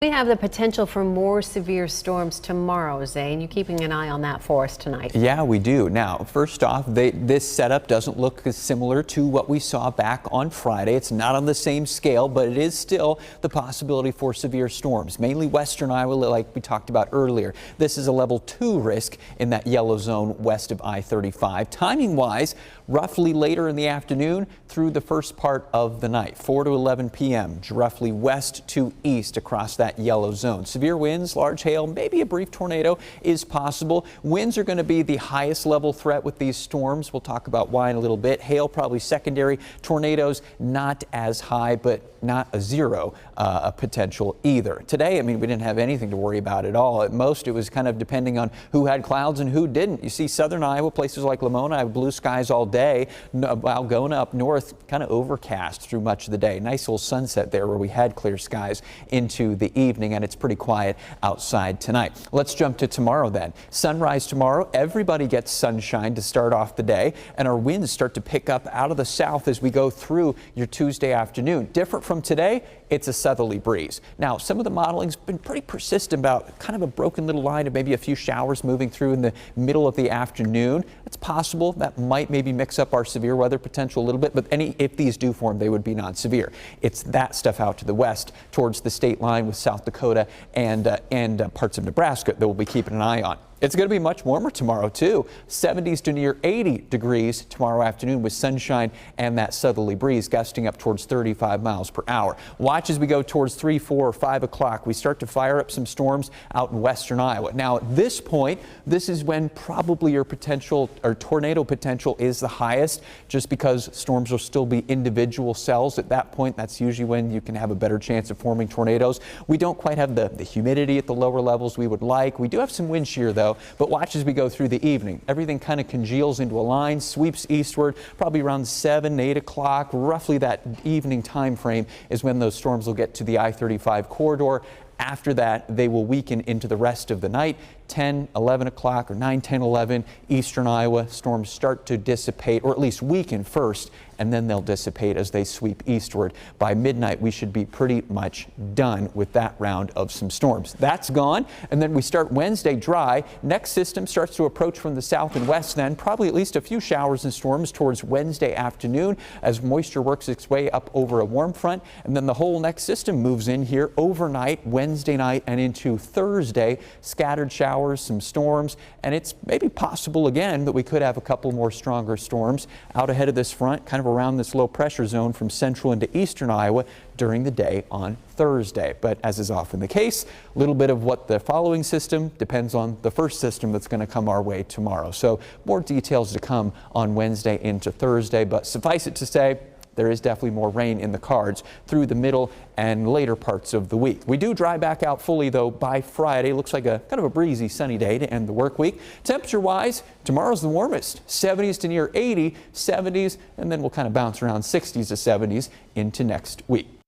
We have the potential for more severe storms tomorrow, Zane. You keeping an eye on that for us tonight? Yeah, we do. Now, first off, this setup doesn't look as similar to what we saw back on Friday. It's not on the same scale, but it is still the possibility for severe storms, mainly western Iowa, like we talked about earlier. This is a level 2 risk in that yellow zone west of I-35. Timing-wise, roughly later in the afternoon through the first part of the night, 4 to 11 p.m., roughly west to east across that yellow zone. Severe winds, large hail, maybe a brief tornado is possible. Winds are going to be the highest level threat with these storms. We'll talk about why in a little bit. Hail probably secondary. Tornadoes not as high, but not a zero potential either. Today, I mean, we didn't have anything to worry about at all. At most, it was kind of depending on who had clouds and who didn't. You see southern Iowa, places like Lamona, have blue skies all day. Algona up north, kind of overcast through much of the day. Nice little sunset there where we had clear skies into the evening, and it's pretty quiet outside tonight. Let's jump to tomorrow then. Sunrise tomorrow, everybody gets sunshine to start off the day, and our winds start to pick up out of the south as we go through your Tuesday afternoon. Different from today, it's a southerly breeze. Now, some of the modeling's been pretty persistent about kind of a broken little line of maybe a few showers moving through in the middle of the afternoon. It's possible that might maybe mix up our severe weather potential a little bit, but if these do form, they would be non-severe. It's that stuff out to the west towards the state line with South Dakota and parts of Nebraska that we'll be keeping an eye on. It's going to be much warmer tomorrow, too. 70s to near 80 degrees tomorrow afternoon with sunshine and that southerly breeze gusting up towards 35 miles per hour. Watch as we go towards 3, 4, or 5 o'clock. We start to fire up some storms out in western Iowa. Now, at this point, this is when probably your potential or tornado potential is the highest, just because storms will still be individual cells. At that point, that's usually when you can have a better chance of forming tornadoes. We don't quite have the humidity at the lower levels we would like. We do have some wind shear, though. But watch as we go through the evening. Everything kind of congeals into a line, sweeps eastward, probably around 7, 8 o'clock. Roughly that evening time frame is when those storms will get to the I-35 corridor. After that, they will weaken into the rest of the night. 10, 11 o'clock or 9, 10, 11, eastern Iowa, storms start to dissipate, or at least weaken first, and then they'll dissipate as they sweep eastward. By midnight, we should be pretty much done with that round of some storms. That's gone, and then we start Wednesday dry. Next system starts to approach from the south and west then, probably at least a few showers and storms towards Wednesday afternoon as moisture works its way up over a warm front, and then the whole next system moves in here overnight, Wednesday night and into Thursday. Scattered showers, some storms, and it's maybe possible again that we could have a couple more stronger storms out ahead of this front, kind of around this low pressure zone from central into eastern Iowa during the day on Thursday. But as is often the case, a little bit of what the following system depends on the first system that's going to come our way tomorrow. So more details to come on Wednesday into Thursday, but suffice it to say, there is definitely more rain in the cards through the middle and later parts of the week. We do dry back out fully, though, by Friday. Looks like a kind of a breezy, sunny day to end the work week. Temperature-wise, tomorrow's the warmest. 70s to near 80, 70s, and then we'll kind of bounce around 60s to 70s into next week.